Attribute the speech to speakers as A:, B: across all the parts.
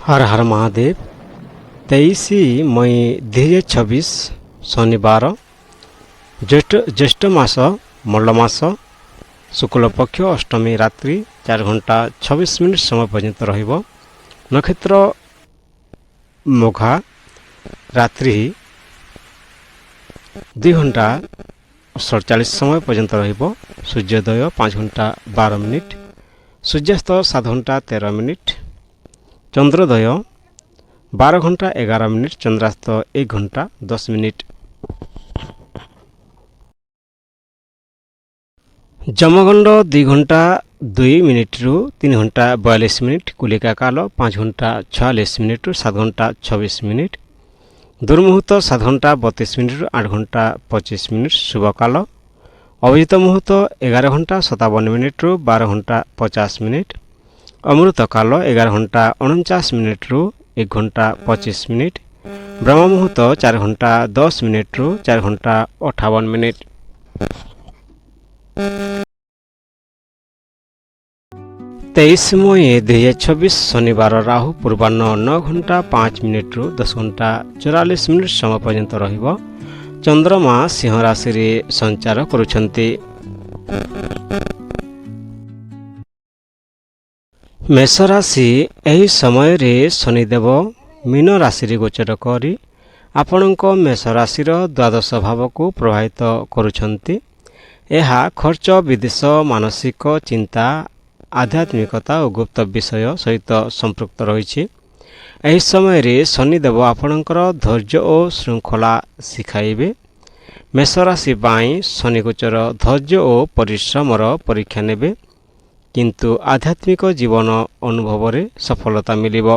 A: हर हर महादेव। 23 मई 2026 शनिवार ज्येष्ठ मास मल्लमास शुक्ल पक्ष अष्टमी रात्रि 4 घंटा 26 मिनिट समय पर्यंत रहिब। नक्षत्र मोघा रात्रि 2 घंटा 47 समय पर्यंत रहिब। सूर्योदय 5 घंटा 12 मिनिट, सूर्यास्त 7 घंटा 13 मिनिट, चंद्रोदय 12 घंटा 11 मिनिट, चंद्रास्त 1 घंटा 10 मिनिट। जमगंड 2 घंटा 2 मिनिट रु 3 घंटा 42 मिनिट, कुलिका काल 5 घंटा 46 मिनिट रु 7 घंटा 26 मिनिट, दुर्मुहूर्त 7 घंटा 32 मिनिट रु 8 घंटा 25 मिनिट, शुभ काल अभिजित मुहूर्त 11 घंटा 57 मिनिट रु 12 घंटा 50 मिनिट, अमृत काल 11 घंटा 49 मिनिट रु 1 घंटा 25 मिनिट, ब्रह्म मुहूर्त 4 घंटा 10 मिनिट रु 4 घंटा 58 मिनिट। 23 मई 2026 शनिवार राहु पूर्वाह्न 9 घंटा 5 मिनिट रु 10 घंटा 44 मिनिट समय पर्यंत रहिब। चंद्रमा सिंह राशि रे संचार करुछंती। मेष राशि एही समय रे शनिदेव मीन राशि रे गोचर करी आपणक मेष राशि द्वादश भाव को प्रभावित करुछंती। एहा खर्च, विदेश, मानसिक चिंता, आध्यात्मिकता और गुप्त विषय सहित संपृक्त रही। एही समय रे शनिदेव आपणकर धैर्य और श्रृंखला शिखाइबे। मेष राशि पाई शनि गोचर धैर्य और परिश्रमर परीक्षा नेबे, किंतु आध्यात्मिक जीवन अनुभव रे सफलता मिलिब।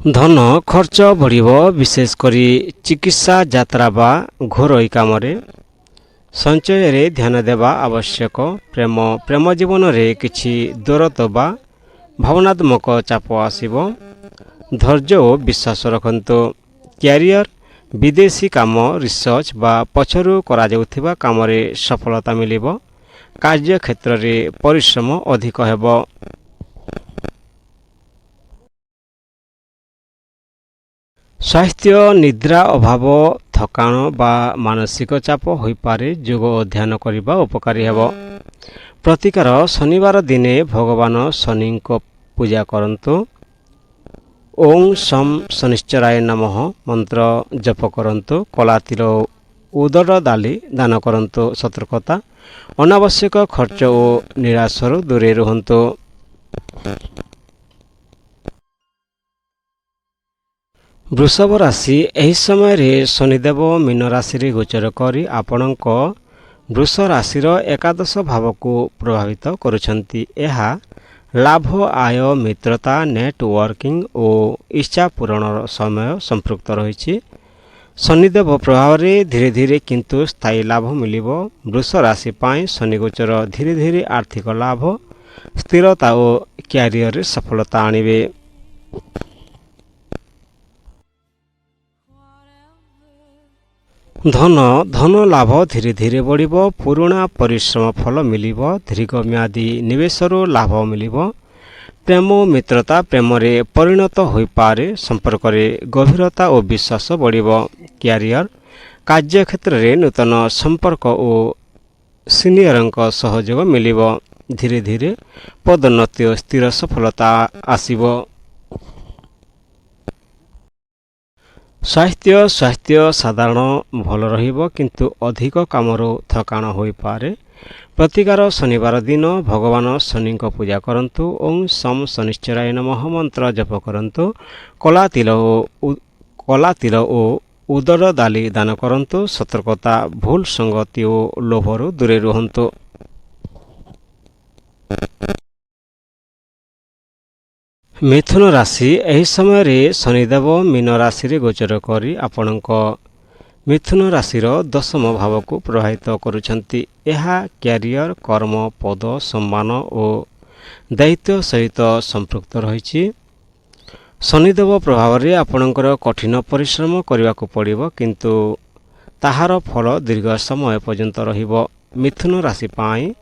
A: धन खर्च बढ़िब, विशेष करी चिकित्सा, यात्रा बा घोर काम रे संचय रे ध्यान देवा आवश्यक। प्रेम जीवन रे किछि दूरत्व बा भावनात्मक चाप आसिब। धैर्य और विश्वास रखंतु। कैरियर, विदेशी काम, रिसर्च बा पछरु करा जाउथिबा काम रे सफलता मिलिब। कार्य क्षेत्र रे परिश्रम अधिक हेब। स्वास्थ्य, निद्रा अभाव, थकान बा मानसिक चाप होई पारे। योग अध्ययन करिबा उपकारी हेब। प्रतिकार, शनिवार दिने भगवान शनि को पूजा करंतु। ओं शम शनिश्चराय नमः मंत्र जप करंतु। कला तिल उदर दाली दान करंतु। सतर्कता, अनावश्यक खर्च और निराशर दूरे रुहंतु। वृषभ राशि एही समय रे शनिदेव मीन राशि रे गोचर करी आपणक वृष राशि एकादश भाव को प्रभावित करुछंती। एहा लाभ, आय, मित्रता, नेटवर्किंग और इच्छा पूरण समय संपृक्त रही। शनिदेव प्रभाव रे धीरे धीरे किंतु स्थायी लाभ मिलिब। वृष राशि पाई शनि गोचर धीरे धीरे आर्थिक लाभ, स्थिरता और कैरियर रे सफलता आनिबे। धन लाभ धीरे धीरे बढ़िब। पुराणा परिश्रम फल मिलिब। दीर्घम्यादी निवेशर लाभ मिलिब। प्रेम, मित्रता प्रेम रे परिणत होई पारे। संपर्क रे गभीरता और विश्वास बढ़िब। कैरियर, कार्य क्षेत्र रे नूतन संपर्क और सीनियरंक सहयोग मिलिब। धीरे धीरे पदोन्नति और स्थिर सफलता आसिब। स्वास्थ्य साधारण भल रहिब, किंतु अधिक कामर थकान होई पारे। प्रतिकार, शनिवार दिन भगवान शनि को पूजा करंतु। ओं शम शनिश्चराय नमः मंत्र जप करंतु। कला तिल और उदर दाली दान करंतु। सतर्कता, भूल संगति और लोभरु दूरे रुहंतु। मिथुन राशि एही समय रे शनिदेव मीन राशि रे गोचर करी आपणक मिथुन राशि दशम भाव को प्रभावित करुछंती। एहा कैरियर, कर्म, पद, सम्मान और दायित्व सहित संपृक्त रही। शनिदेव प्रभाव रे आपणकर कठिन परिश्रम करने को पड़िब, किंतु ताहार फल दीर्घ समय पर्यंत रहिब। मिथुन राशि पाई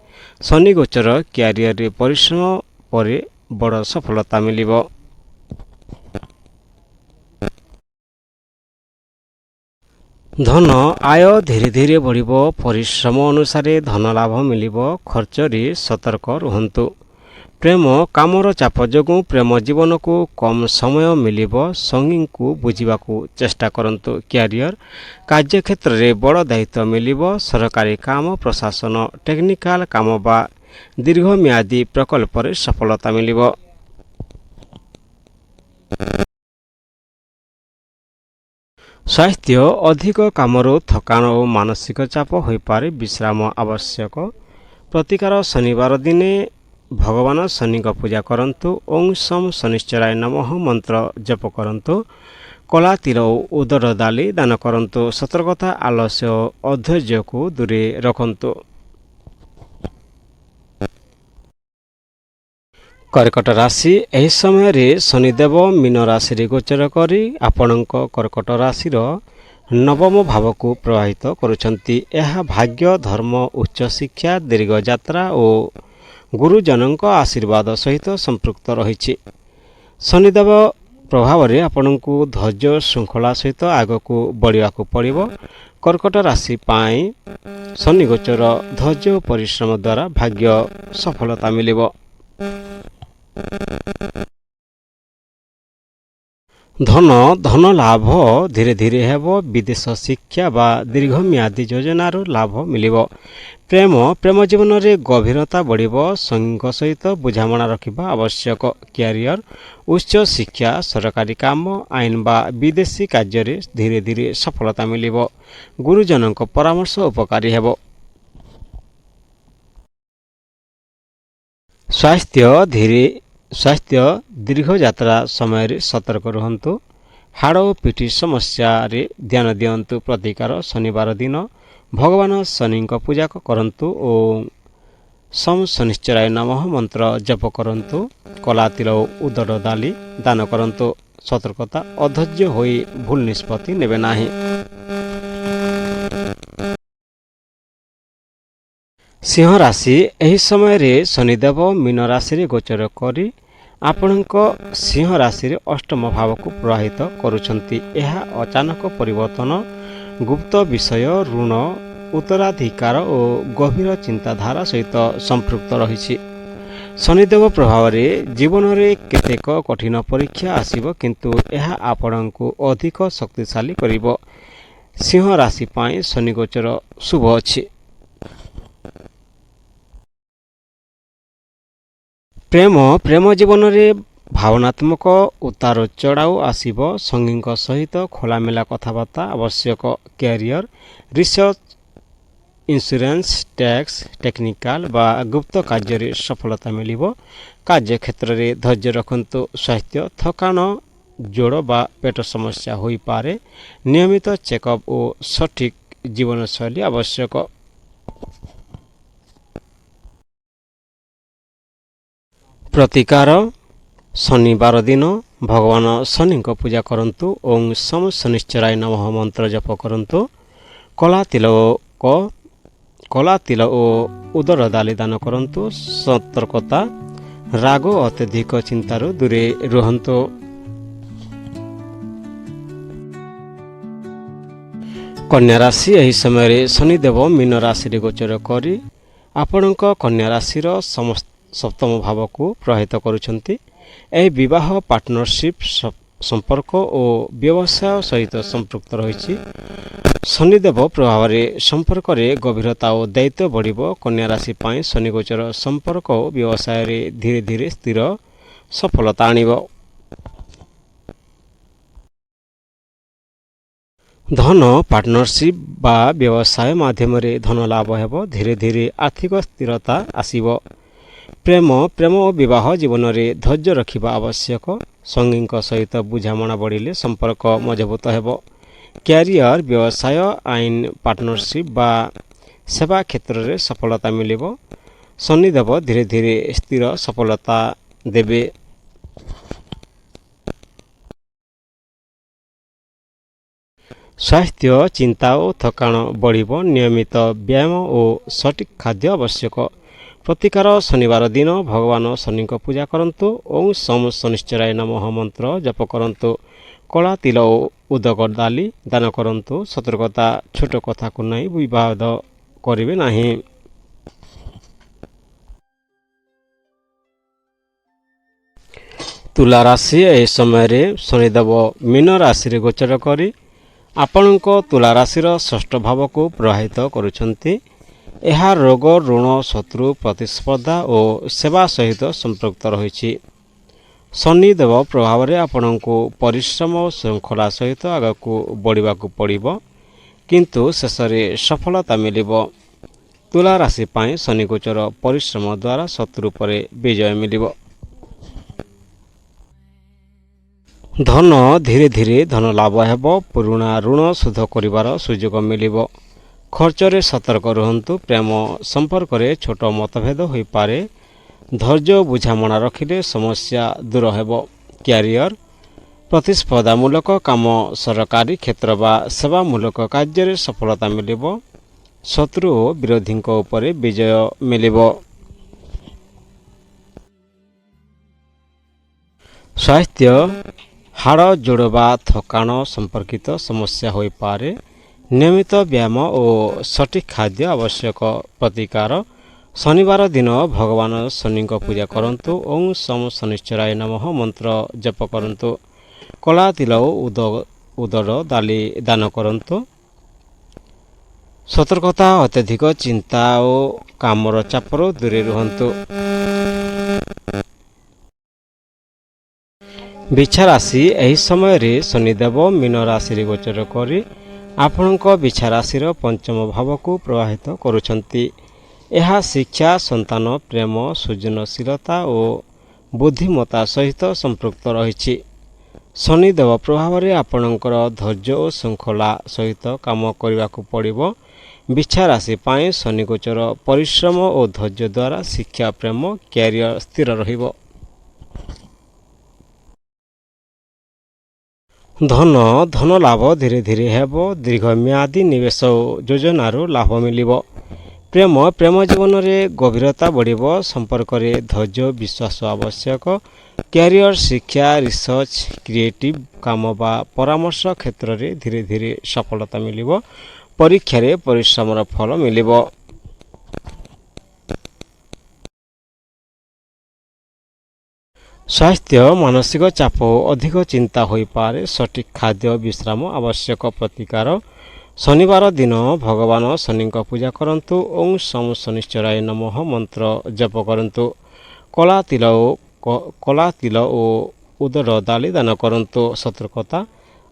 A: ଶନି ଗୋଚର କ୍ୟାରିୟରରେ ପରିଶ୍ରମ ପରେ ବଡ଼ ସଫଳତା ମିଳିବ। ଧନ ଆୟ ଧୀରେ ଧୀରେ ବଢ଼ିବ। ପରିଶ୍ରମ ଅନୁସାରେ ଧନ ଲାଭ ମିଳିବ। ଖର୍ଚ୍ଚରେ ସତର୍କ ରୁହନ୍ତୁ। ପ୍ରେମ କାମର ଚାପ ଯୋଗୁଁ ପ୍ରେମ ଜୀବନକୁ କମ୍ ସମୟ ମିଳିବ। ସଙ୍ଗୀଙ୍କୁ ବୁଝିବାକୁ ଚେଷ୍ଟା କରନ୍ତୁ। କ୍ୟାରିୟର କାର୍ଯ୍ୟକ୍ଷେତ୍ରରେ ବଡ଼ ଦାୟିତ୍ୱ ମିଳିବ। ସରକାରୀ କାମ, ପ୍ରଶାସନ, ଟେକ୍ନିକାଲ କାମ ବା ଦୀର୍ଘମିଆଦୀ ପ୍ରକଳ୍ପରେ ସଫଳତା ମିଳିବ। ସ୍ୱାସ୍ଥ୍ୟ ଅଧିକ କାମରୁ ଥକାନ ଓ ମାନସିକ ଚାପ ହୋଇପାରେ। ବିଶ୍ରାମ ଆବଶ୍ୟକ। ପ୍ରତିକାର ଶନିବାର ଦିନେ ଭଗବାନ ଶନିଙ୍କ ପୂଜା କରନ୍ତୁ। ଓଂ ଶମ୍ ଶନିଶ୍ଚରାୟ ନମଃ ମନ୍ତ୍ର ଜପ କରନ୍ତୁ। କଳା ତିଳ ଓ ଉଦର ଡାଲି ଦାନ କରନ୍ତୁ। ସତର୍କତା, ଆଳସ୍ୟ ଓ ଅଧୈର୍ଯ୍ୟକୁ ଦୂରେ ରଖନ୍ତୁ। କର୍କଟ ରାଶି, ଏହି ସମୟରେ ଶନିଦେବ ମୀନ ରାଶିରେ ଗୋଚର କରି ଆପଣଙ୍କ କର୍କଟ ରାଶିର ନବମ ଭାବକୁ ପ୍ରଭାବିତ କରୁଛନ୍ତି। ଏହା ଭାଗ୍ୟ, ଧର୍ମ, ଉଚ୍ଚଶିକ୍ଷା, ଦୀର୍ଘଯାତ୍ରା ଓ ଗୁରୁଜନଙ୍କ ଆଶୀର୍ବାଦ ସହିତ ସମ୍ପୃକ୍ତ ରହିଛି। ଶନିଦେବ ପ୍ରଭାବରେ ଆପଣଙ୍କୁ ଧୈର୍ଯ୍ୟ ଶୃଙ୍ଖଳା ସହିତ ଆଗକୁ ବଢ଼ିବାକୁ ପଡ଼ିବ। କର୍କଟ ରାଶି ପାଇଁ ଶନି ଗୋଚର ଧୈର୍ଯ୍ୟ ଓ ପରିଶ୍ରମ ଦ୍ୱାରା ଭାଗ୍ୟ ସଫଳତା ମିଳିବ। ଧନ ଲାଭ ଧୀରେ ଧୀରେ ହେବ। ବିଦେଶ ଶିକ୍ଷା ବା ଦୀର୍ଘମିଆଦୀ ଯୋଜନାରୁ ଲାଭ ମିଳିବ। ପ୍ରେମ ଜୀବନରେ ଗଭୀରତା ବଢ଼ିବ। ସଙ୍ଗୀଙ୍କ ସହିତ ବୁଝାମଣା ରଖିବା ଆବଶ୍ୟକ। କ୍ୟାରିୟର ଉଚ୍ଚ ଶିକ୍ଷା, ସରକାରୀ କାମ, ଆଇନ ବା ବିଦେଶୀ କାର୍ଯ୍ୟରେ ଧୀରେ ଧୀରେ ସଫଳତା ମିଳିବ। ଗୁରୁଜନଙ୍କ ପରାମର୍ଶ ଉପକାରୀ ହେବ। ସ୍ୱାସ୍ଥ୍ୟ ଦୀର୍ଘଯାତ୍ରା ସମୟରେ ସତର୍କ ରୁହନ୍ତୁ। ହାଡ଼ ଓ ପିଠି ସମସ୍ୟାରେ ଧ୍ୟାନ ଦିଅନ୍ତୁ। ପ୍ରତିକାର ଶନିବାର ଦିନ ଭଗବାନ ଶନିଙ୍କ ପୂଜା କରନ୍ତୁ ଓ ଶମ୍ ଶନିଶ୍ଚରାୟ ନମଃ ମନ୍ତ୍ର ଜପ କରନ୍ତୁ। କଳା ତିଳ ଓ ଉଦର ଡାଲି ଦାନ କରନ୍ତୁ। ସତର୍କତା, ଅଧୈର୍ଯ୍ୟ ହୋଇ ଭୁଲ ନିଷ୍ପତ୍ତି ନେବେ ନାହିଁ। ସିଂହ ରାଶି, ଏହି ସମୟରେ ଶନିଦେବ ମୀନ ରାଶିରେ ଗୋଚର କରି ଆପଣଙ୍କ ସିଂହ ରାଶିରେ ଅଷ୍ଟମ ଭାବକୁ ପ୍ରଭାବିତ କରୁଛନ୍ତି। ଏହା ଅଚାନକ ପରିବର୍ତ୍ତନ, ଗୁପ୍ତ ବିଷୟ, ଋଣ, ଉତ୍ତରାଧିକାର ଓ ଗଭୀର ଚିନ୍ତାଧାରା ସହିତ ସମ୍ପୃକ୍ତ ରହିଛି। ଶନିଦେବ ପ୍ରଭାବରେ ଜୀବନରେ କେତେକ କଠିନ ପରୀକ୍ଷା ଆସିବ, କିନ୍ତୁ ଏହା ଆପଣଙ୍କୁ ଅଧିକ ଶକ୍ତିଶାଳୀ କରିବ। ସିଂହ ରାଶି ପାଇଁ ଶନି ଗୋଚର ଶୁଭ ଅଛି। ପ୍ରେମ ଜୀବନରେ ଭାବନାତ୍ମକ ଉତାର ଚଢ଼ାଉ ଆସିବ। ସଙ୍ଗୀଙ୍କ ସହିତ ଖୋଲାମେଲା କଥାବାର୍ତ୍ତା ଆବଶ୍ୟକ। Career research, insurance, tax, technical ବା ଗୁପ୍ତ କାର୍ଯ୍ୟରେ ସଫଳତା ମିଳିବ। କାର୍ଯ୍ୟକ୍ଷେତ୍ରରେ ଧୈର୍ଯ୍ୟ ରଖନ୍ତୁ। ସ୍ୱାସ୍ଥ୍ୟ ଥକାନ, ଯୋଡ଼ ବା ପେଟ ସମସ୍ୟା ହୋଇପାରେ। ନିୟମିତ ଚେକଅପ୍ ଓ ସଠିକ୍ ଜୀବନଶୈଳୀ ଆବଶ୍ୟକ। ପ୍ରତିକାର ଶନିବାର ଦିନ ଭଗବାନ ଶନିଙ୍କ ପୂଜା କରନ୍ତୁ। ଓଂ ଶମ୍ ଶନିଶ୍ଚରାୟ ନମଃ ମନ୍ତ୍ର ଜପ କରନ୍ତୁ। କଳା ତିଳ ଓ ଉଦର ଡାଲି ଦାନ କରନ୍ତୁ। ସତର୍କତା, ରାଗ ଓ ଅତ୍ୟଧିକ ଚିନ୍ତାରୁ ଦୂରେ ରୁହନ୍ତୁ। କନ୍ୟା ରାଶି, ଏହି ସମୟରେ ଶନିଦେବ ମୀନ ରାଶିରେ ଗୋଚର କରି ଆପଣଙ୍କ କନ୍ୟା ରାଶିର ସପ୍ତମ ଭାବକୁ ପ୍ରଭାବିତ କରୁଛନ୍ତି। ଏହି ବିବାହ, ପାର୍ଟନରସିପ୍, ସମ୍ପର୍କ ଓ ବ୍ୟବସାୟ ସହିତ ସମ୍ପୃକ୍ତ ରହିଛି। ଶନିଦେବ ପ୍ରଭାବରେ ସମ୍ପର୍କରେ ଗଭୀରତା ଓ ଦାୟିତ୍ୱ ବଢ଼ିବ। କନ୍ୟା ରାଶି ପାଇଁ ଶନି ଗୋଚର ସମ୍ପର୍କ ଓ ବ୍ୟବସାୟରେ ଧୀରେ ଧୀରେ ସ୍ଥିର ସଫଳତା ଆଣିବ। ଧନ, ପାର୍ଟନରସିପ୍ ବା ବ୍ୟବସାୟ ମାଧ୍ୟମରେ ଧନ ଲାଭ ହେବ। ଧୀରେ ଧୀରେ ଆର୍ଥିକ ସ୍ଥିରତା ଆସିବ। ପ୍ରେମ ଓ ବିବାହ ଜୀବନରେ ଧୈର୍ଯ୍ୟ ରଖିବା ଆବଶ୍ୟକ। ସଙ୍ଗୀଙ୍କ ସହିତ ବୁଝାମଣା ବଢ଼ିଲେ ସମ୍ପର୍କ ମଜବୁତ ହେବ। କ୍ୟାରିୟର, ବ୍ୟବସାୟ, ଆଇନ, ପାର୍ଟନରସିପ୍ ବା ସେବା କ୍ଷେତ୍ରରେ ସଫଳତା ମିଳିବ। ଶନିଦେବ ଧୀରେ ଧୀରେ ସ୍ଥିର ସଫଳତା ଦେବେ। ସ୍ୱାସ୍ଥ୍ୟ ଚିନ୍ତା ଓ ଥକାନ ବଢ଼ିବ। ନିୟମିତ ବ୍ୟାୟାମ ଓ ସଠିକ୍ ଖାଦ୍ୟ ଆବଶ୍ୟକ। ପ୍ରତିକାର ଶନିବାର ଦିନ ଭଗବାନ ଶନିଙ୍କ ପୂଜା କରନ୍ତୁ। ଓଁ ସମ୍ ଶନିଶ୍ଚରାୟ ନମଃ ମନ୍ତ୍ର ଜପ କରନ୍ତୁ। କଳା ତିଳ ଓ ଉଦକ ଡାଲି ଦାନ କରନ୍ତୁ। ସତର୍କତା, ଛୋଟ କଥାକୁ ନେଇ ବିବାଦ କରିବେ ନାହିଁ। ତୁଲା ରାଶି ଏହି ସମୟରେ ଶନିଦେବ ମୀନ ରାଶିରେ ଗୋଚର କରି ଆପଣଙ୍କ ତୁଲା ରାଶିର ଷଷ୍ଠ ଭାବକୁ ପ୍ରଭାବିତ କରୁଛନ୍ତି। ଏହା ରୋଗ, ଋଣ, ଶତ୍ରୁ, ପ୍ରତିସ୍ପର୍ଦ୍ଧା ଓ ସେବା ସହିତ ସମ୍ପୃକ୍ତ ରହିଛି। ଶନିଦେବ ପ୍ରଭାବରେ ଆପଣଙ୍କୁ ପରିଶ୍ରମ ଓ ଶୃଙ୍ଖଳା ସହିତ ଆଗକୁ ବଢ଼ିବାକୁ ପଡ଼ିବ, କିନ୍ତୁ ଶେଷରେ ସଫଳତା ମିଳିବ। ତୁଲା ରାଶି ପାଇଁ ଶନି ଗୋଚର ପରିଶ୍ରମ ଦ୍ୱାରା ଶତ୍ରୁ ଉପରେ ବିଜୟ ମିଳିବ। ଧନ ଧୀରେ ଧୀରେ ଧନ ଲାଭ ହେବ। ପୁରୁଣା ଋଣ ଶୋଧ କରିବାର ସୁଯୋଗ ମିଳିବ। ଖର୍ଚ୍ଚରେ ସତର୍କ ରୁହନ୍ତୁ। ପ୍ରେମ ସମ୍ପର୍କରେ ଛୋଟ ମତଭେଦ ହୋଇପାରେ। ଧୈର୍ଯ୍ୟ ଓ ବୁଝାମଣା ରଖିଲେ ସମସ୍ୟା ଦୂର ହେବ। କ୍ୟାରିୟର, ପ୍ରତିସ୍ପର୍ଦ୍ଧାମୂଳକ କାମ, ସରକାରୀ କ୍ଷେତ୍ର ବା ସେବାମୂଳକ କାର୍ଯ୍ୟରେ ସଫଳତା ମିଳିବ। ଶତ୍ରୁ ଓ ବିରୋଧୀଙ୍କ ଉପରେ ବିଜୟ ମିଳିବ। ସ୍ୱାସ୍ଥ୍ୟ, ହାଡ଼, ଯୋଡ଼ ବା ଥକାଣ ସମ୍ପର୍କିତ ସମସ୍ୟା ହୋଇପାରେ। ନିୟମିତ ବ୍ୟାୟାମ ଓ ସଠିକ୍ ଖାଦ୍ୟ ଆବଶ୍ୟକ। ପ୍ରତିକାର ଶନିବାର ଦିନ ଭଗବାନ ଶନିଙ୍କ ପୂଜା କରନ୍ତୁ। ଓଁ ସମ୍ ଶନିଶ୍ଚରାୟ ନମଃ ମନ୍ତ୍ର ଜପ କରନ୍ତୁ। କଳା ତିଳ ଓ ଉଦର ଡାଲି ଦାନ କରନ୍ତୁ। ସତର୍କତା, ଅତ୍ୟଧିକ ଚିନ୍ତା ଓ କାମର ଚାପରୁ ଦୂରେଇ ରୁହନ୍ତୁ। ବିଛା ରାଶି ଏହି ସମୟରେ ଶନିଦେବ ମୀନ ରାଶିରେ ଗୋଚର କରି ଆପଣଙ୍କ ବିଛା ରାଶିର ପଞ୍ଚମ ଭାବକୁ ପ୍ରଭାବିତ କରୁଛନ୍ତି। ଏହା ଶିକ୍ଷା, ସନ୍ତାନ, ପ୍ରେମ, ସୃଜନଶୀଳତା ଓ ବୁଦ୍ଧିମତ୍ତା ସହିତ ସମ୍ପୃକ୍ତ ରହିଛି। ଶନିଦେବ ପ୍ରଭାବରେ ଆପଣଙ୍କର ଧୈର୍ଯ୍ୟ ଓ ଶୃଙ୍ଖଳା ସହିତ କାମ କରିବାକୁ ପଡ଼ିବ। ବିଛା ରାଶି ପାଇଁ ଶନି ଗୋଚର ପରିଶ୍ରମ ଓ ଧୈର୍ଯ୍ୟ ଦ୍ୱାରା ଶିକ୍ଷା, ପ୍ରେମ, କ୍ୟାରିୟର ସ୍ଥିର ରହିବ। ଧନ ଲାଭ ଧୀରେ ଧୀରେ ହେବ। ଦୀର୍ଘମିଆଦୀ ନିବେଶ ଓ ଯୋଜନାରୁ ଲାଭ ମିଳିବ। ପ୍ରେମ ଜୀବନରେ ଗଭୀରତା ବଢ଼ିବ। ସମ୍ପର୍କରେ ଧୈର୍ଯ୍ୟ ବିଶ୍ୱାସ ଆବଶ୍ୟକ। କ୍ୟାରିୟର, ଶିକ୍ଷା, ରିସର୍ଚ୍ଚ, କ୍ରିଏଟିଭ୍ କାମ ବା ପରାମର୍ଶ କ୍ଷେତ୍ରରେ ଧୀରେ ଧୀରେ ସଫଳତା ମିଳିବ। ପରୀକ୍ଷାରେ ପରିଶ୍ରମର ଫଳ ମିଳିବ। ସ୍ୱାସ୍ଥ୍ୟ, ମାନସିକ ଚାପ ଓ ଅଧିକ ଚିନ୍ତା ହୋଇପାରେ। ସଠିକ୍ ଖାଦ୍ୟ, ବିଶ୍ରାମ ଆବଶ୍ୟକ। ପ୍ରତିକାର ଶନିବାର ଦିନ ଭଗବାନ ଶନିଙ୍କ ପୂଜା କରନ୍ତୁ। ଓଁ ସମ୍ ଶନିଶ୍ଚରାୟ ନମଃ ମନ୍ତ୍ର ଜପ କରନ୍ତୁ। କଳା ତିଳ ଓ ଉଦର ଡାଲି ଦାନ କରନ୍ତୁ। ସତର୍କତା,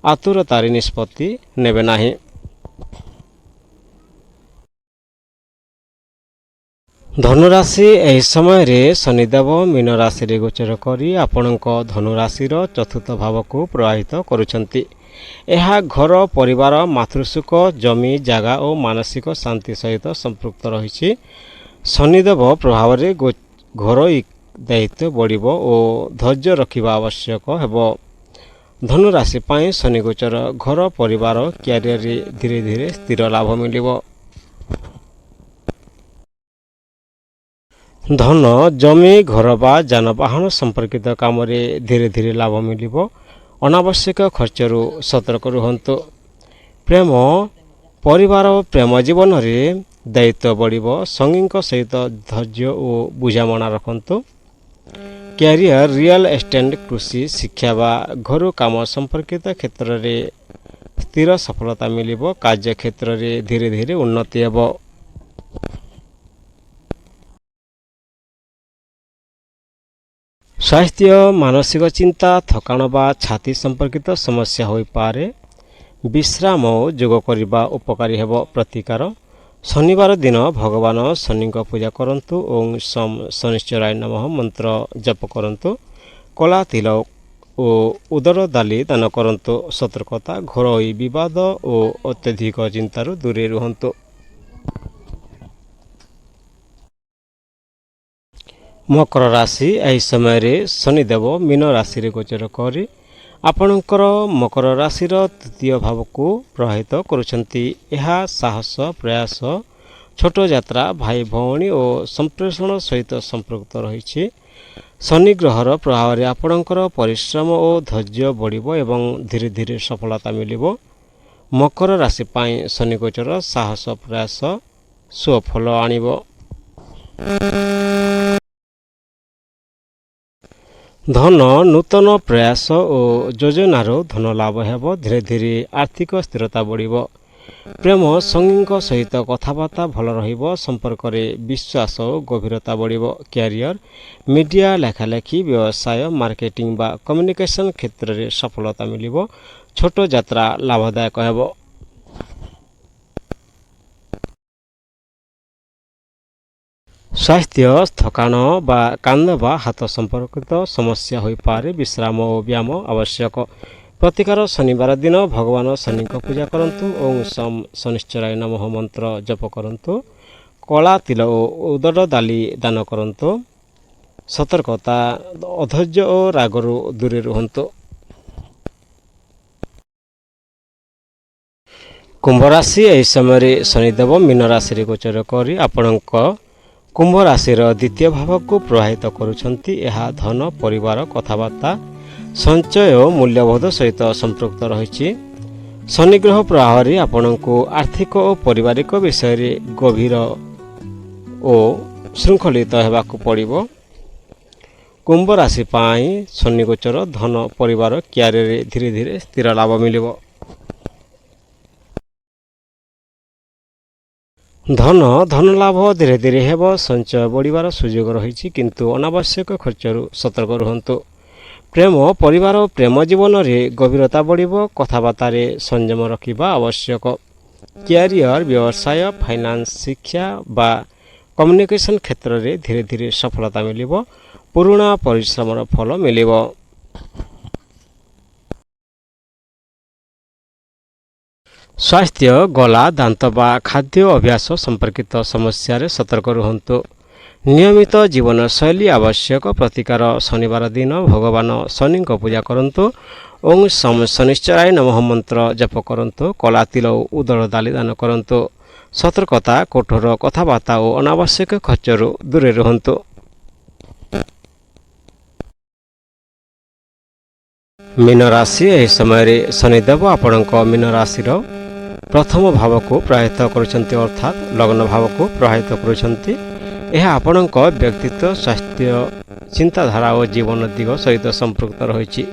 A: ଆତୁରତାରେ ନିଷ୍ପତ୍ତି ନେବେ ନାହିଁ। ଧନୁରାଶି ଏହି ସମୟରେ ଶନିଦେବ ମୀନ ରାଶିରେ ଗୋଚର କରି ଆପଣଙ୍କ ଧନୁରାଶିର ଚତୁର୍ଥ ଭାବକୁ ପ୍ରଭାବିତ କରୁଛନ୍ତି। ଏହା ଘର, ପରିବାର, ମାତୃସୁଖ, ଜମି ଜାଗା ଓ ମାନସିକ ଶାନ୍ତି ସହିତ ସମ୍ପୃକ୍ତ ରହିଛି। ଶନିଦେବ ପ୍ରଭାବରେ ଘରୋଇ ଦାୟିତ୍ୱ ବଢ଼ିବ ଓ ଧୈର୍ଯ୍ୟ ରଖିବା ଆବଶ୍ୟକ ହେବ। ଧନୁରାଶି ପାଇଁ ଶନି ଗୋଚର ଘର, ପରିବାର, କ୍ୟାରିୟରରେ ଧୀରେ ଧୀରେ ସ୍ଥିର ଲାଭ ମିଳିବ। ଧନ, ଜମି, ଘର ବା ଯାନବାହନ ସମ୍ପର୍କିତ କାମରେ ଧୀରେ ଧୀରେ ଲାଭ ମିଳିବ। ଅନାବଶ୍ୟକ ଖର୍ଚ୍ଚରୁ ସତର୍କ ରୁହନ୍ତୁ। ପରିବାର ଓ ପ୍ରେମ ଜୀବନରେ ଦାୟିତ୍ୱ ବଢ଼ିବ। ସଙ୍ଗୀଙ୍କ ସହିତ ଧୈର୍ଯ୍ୟ ଓ ବୁଝାମଣା ରଖନ୍ତୁ। କ୍ୟାରିୟର, ରିଅଲ୍ ଏଷ୍ଟେଟ୍, କୃଷି, ଶିକ୍ଷା ବା ଘରୁ କାମ ସମ୍ପର୍କିତ କ୍ଷେତ୍ରରେ ସ୍ଥିର ସଫଳତା ମିଳିବ। କାର୍ଯ୍ୟକ୍ଷେତ୍ରରେ ଧୀରେ ଧୀରେ ଉନ୍ନତି ହେବ। ସ୍ୱାସ୍ଥ୍ୟ, ମାନସିକ ଚିନ୍ତା, ଥକାଣ ବା ଛାତି ସମ୍ପର୍କିତ ସମସ୍ୟା ହୋଇପାରେ। ବିଶ୍ରାମ ଓ ଯୋଗ କରିବା ଉପକାରୀ ହେବ। ପ୍ରତିକାର ଶନିବାର ଦିନ ଭଗବାନ ଶନିଙ୍କ ପୂଜା କରନ୍ତୁ। ଓଁ ସମ୍ ଶନିଶ୍ଚରାୟ ନମଃ ମନ୍ତ୍ର ଜପ କରନ୍ତୁ। କଳା ତିଳ ଓ ଉଦର ଡାଲି ଦାନ କରନ୍ତୁ। ସତର୍କତା, ଘରୋଇ ବିବାଦ ଓ ଅତ୍ୟଧିକ ଚିନ୍ତାରୁ ଦୂରେଇ ରୁହନ୍ତୁ। ମକର ରାଶି ଏହି ସମୟରେ ଶନିଦେବ ମୀନ ରାଶିରେ ଗୋଚର କରି ଆପଣଙ୍କର ମକର ରାଶିର ତୃତୀୟ ଭାବକୁ ପ୍ରଭାବିତ କରୁଛନ୍ତି। ଏହା ସାହସ, ପ୍ରୟାସ, ଛୋଟ ଯାତ୍ରା ଭାଇ ଭଉଣୀ ଓ ସମ୍ପ୍ରସାରଣ ସହିତ ସମ୍ପୃକ୍ତ ରହିଛି। ଶନି ଗ୍ରହର ପ୍ରଭାବରେ ଆପଣଙ୍କର ପରିଶ୍ରମ ଓ ଧୈର୍ଯ୍ୟ ବଢ଼ିବ ଏବଂ ଧୀରେ ଧୀରେ ସଫଳତା ମିଳିବ। ମକର ରାଶି ପାଇଁ ଶନି ଗୋଚର ସାହସ ପ୍ରୟାସ ସୁଫଳ ଆଣିବ। ଧନ ନୂତନ ପ୍ରୟାସ ଓ ଯୋଜନାରୁ ଧନ ଲାଭ ହେବ। ଧୀରେ ଧୀରେ ଆର୍ଥିକ ସ୍ଥିରତା ବଢ଼ିବ। ପ୍ରେମ ସଙ୍ଗୀଙ୍କ ସହିତ କଥାବାର୍ତ୍ତା ଭଲ ରହିବ। ସମ୍ପର୍କରେ ବିଶ୍ୱାସ ଓ ଗଭୀରତା ବଢ଼ିବ। କ୍ୟାରିୟର ମିଡ଼ିଆ ଲେଖାଲେଖି ବ୍ୟବସାୟ ମାର୍କେଟିଂ ବା କମ୍ୟୁନିକେସନ୍ କ୍ଷେତ୍ରରେ ସଫଳତା ମିଳିବ। ଛୋଟ ଯାତ୍ରା ଲାଭଦାୟକ ହେବ। ସ୍ୱାସ୍ଥ୍ୟ ଥକାନ ବା କାନ୍ଦ ବା ହାତ ସମ୍ପର୍କିତ ସମସ୍ୟା ହୋଇପାରେ। ବିଶ୍ରାମ ଓ ବ୍ୟାୟାମ ଆବଶ୍ୟକ। ପ୍ରତିକାର ଶନିବାର ଦିନ ଭଗବାନ ଶନିଙ୍କ ପୂଜା କରନ୍ତୁ। ଓଁ ଶନିଶ୍ଚରାୟ ନମଃ ମନ୍ତ୍ର ଜପ କରନ୍ତୁ। କଳା ତିଳ ଓ ଉଦର ଡାଲି ଦାନ କରନ୍ତୁ। ସତର୍କତା ଅଧୈର୍ଯ୍ୟ ଓ ରାଗରୁ ଦୂରେ ରୁହନ୍ତୁ। କୁମ୍ଭ ରାଶି ଏହି ସମୟରେ ଶନିଦେବ ମୀନ ରାଶିରେ ଗୋଚର କରି ଆପଣଙ୍କ କୁମ୍ଭ ରାଶିର ଦ୍ୱିତୀୟ ଭାବକୁ ପ୍ରଭାବିତ କରୁଛନ୍ତି। ଏହା ଧନ ପରିବାର କଥାବାର୍ତ୍ତା ସଞ୍ଚୟ ଓ ମୂଲ୍ୟବୋଧ ସହିତ ସମ୍ପୃକ୍ତ ରହିଛି। ଶନିଗ୍ରହ ପ୍ରଭାବରେ ଆପଣଙ୍କୁ ଆର୍ଥିକ ଓ ପାରିବାରିକ ବିଷୟରେ ଗଭୀର ଓ ଶୃଙ୍ଖଳିତ ହେବାକୁ ପଡ଼ିବ। କୁମ୍ଭ ରାଶି ପାଇଁ ଶନି ଗୋଚର ଧନ ପରିବାର କ୍ୟାରିୟରରେ ଧୀରେ ଧୀରେ ସ୍ଥିର ଲାଭ ମିଳିବ। ଧନ ଲାଭ ଧୀରେ ଧୀରେ ହେବ। ସଞ୍ଚୟ ବଢ଼ିବାର ସୁଯୋଗ ରହିଛି କିନ୍ତୁ ଅନାବଶ୍ୟକ ଖର୍ଚ୍ଚରୁ ସତର୍କ ରୁହନ୍ତୁ। ପ୍ରେମ ପରିବାର ଓ ପ୍ରେମ ଜୀବନରେ ଗଭୀରତା ବଢ଼ିବ। କଥାବାର୍ତ୍ତାରେ ସଂଯମ ରଖିବା ଆବଶ୍ୟକ। କ୍ୟାରିୟର ବ୍ୟବସାୟ ଫାଇନାନ୍ସ ଶିକ୍ଷା ବା କମ୍ୟୁନିକେସନ୍ କ୍ଷେତ୍ରରେ ଧୀରେ ଧୀରେ ସଫଳତା ମିଳିବ। ପୁରୁଣା ପରିଶ୍ରମର ଫଳ ମିଳିବ। ସ୍ୱାସ୍ଥ୍ୟ ଗଳା ଦାନ୍ତ ବା ଖାଦ୍ୟ ଅଭ୍ୟାସ ସମ୍ପର୍କିତ ସମସ୍ୟାରେ ସତର୍କ ରୁହନ୍ତୁ। ନିୟମିତ ଜୀବନଶୈଳୀ ଆବଶ୍ୟକ। ପ୍ରତିକାର ଶନିବାର ଦିନ ଭଗବାନ ଶନିଙ୍କ ପୂଜା କରନ୍ତୁ। ଓଁ ଶନିଶ୍ଚରାୟ ନମଃ ମନ୍ତ୍ର ଜପ କରନ୍ତୁ। କଳା ତିଳ ଓ ଉଦର ଡାଲି ଦାନ କରନ୍ତୁ। ସତର୍କତା କଠୋର କଥାବାର୍ତ୍ତା ଓ ଅନାବଶ୍ୟକ ଖର୍ଚ୍ଚରୁ ଦୂରେ ରୁହନ୍ତୁ। ମୀନ ରାଶି ଏହି ସମୟରେ ଶନିଦେବ ଆପଣଙ୍କ ମୀନ ରାଶିର ପ୍ରଥମ ଭାବକୁ ପ୍ରଭାବିତ କରୁଛନ୍ତି ଅର୍ଥାତ୍ ଲଗ୍ନ ଭାବକୁ ପ୍ରଭାବିତ କରୁଛନ୍ତି। ଏହା ଆପଣଙ୍କ ବ୍ୟକ୍ତିତ୍ୱ ସ୍ୱାସ୍ଥ୍ୟ ଚିନ୍ତାଧାରା ଓ ଜୀବନ ଦିଗ ସହିତ ସମ୍ପୃକ୍ତ ରହିଛି।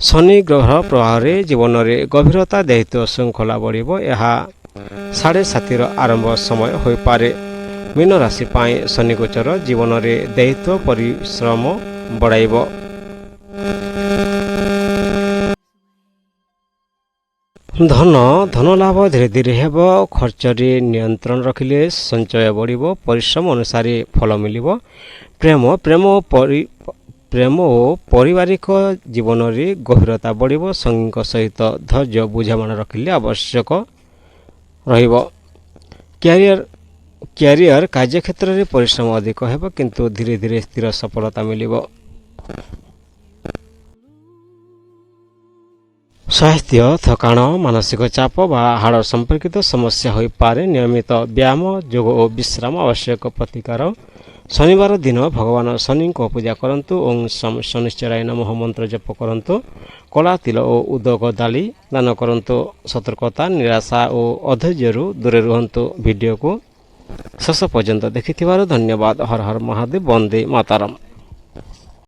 A: ଶନି ଗ୍ରହ ପ୍ରଭାବରେ ଜୀବନରେ ଗଭୀରତା ଦାୟିତ୍ୱ ଶୃଙ୍ଖଳା ବଢ଼ିବ। ଏହା 7:30ର ଆରମ୍ଭ ସମୟ ହୋଇପାରେ। ମୀନ ରାଶି ପାଇଁ ଶନି ଗୋଚର ଜୀବନରେ ଦାୟିତ୍ୱ ପରିଶ୍ରମ ବଢ଼ାଇବ। ଧନ ଲାଭ ଧୀରେ ଧୀରେ ହେବ। ଖର୍ଚ୍ଚରେ ନିୟନ୍ତ୍ରଣ ରଖିଲେ ସଞ୍ଚୟ ବଢ଼ିବ। ପରିଶ୍ରମ ଅନୁସାରେ ଫଳ ମିଳିବ। ପ୍ରେମ ଓ ପାରିବାରିକ ଜୀବନରେ ଗଭୀରତା ବଢ଼ିବ। ସଙ୍ଗୀଙ୍କ ସହିତ ଧୈର୍ଯ୍ୟ ବୁଝାମଣା ରଖିଲେ ଆବଶ୍ୟକ ରହିବ। କ୍ୟାରିୟର କାର୍ଯ୍ୟକ୍ଷେତ୍ରରେ ପରିଶ୍ରମ ଅଧିକ ହେବ କିନ୍ତୁ ଧୀରେ ଧୀରେ ସ୍ଥିର ସଫଳତା ମିଳିବ। ସ୍ୱାସ୍ଥ୍ୟ ଥକାନ ମାନସିକ ଚାପ ବା ହାଡ଼ ସମ୍ପର୍କିତ ସମସ୍ୟା ହୋଇପାରେ। ନିୟମିତ ବ୍ୟାୟାମ ଯୋଗ ଓ ବିଶ୍ରାମ ଆବଶ୍ୟକ। ପ୍ରତିକାର ଶନିବାର ଦିନ ଭଗବାନ ଶନିଙ୍କ ପୂଜା କରନ୍ତୁ। ଓଁ ଶନିଶ୍ଚରାୟ ନମଃ ମନ୍ତ୍ର ଜପ କରନ୍ତୁ। କଳା ତିଳ ଓ ଉଦକ ଡାଲି ଦାନ କରନ୍ତୁ। ସତର୍କତା ନିରାଶା ଓ ଅଧୈର୍ଯ୍ୟରୁ ଦୂରେ ରୁହନ୍ତୁ। ଭିଡ଼ିଓକୁ ଶେଷ ପର୍ଯ୍ୟନ୍ତ ଦେଖିଥିବାରୁ ଧନ୍ୟବାଦ। ହର ହର ମହାଦେବ। ବନ୍ଦେ ମାତରମ୍।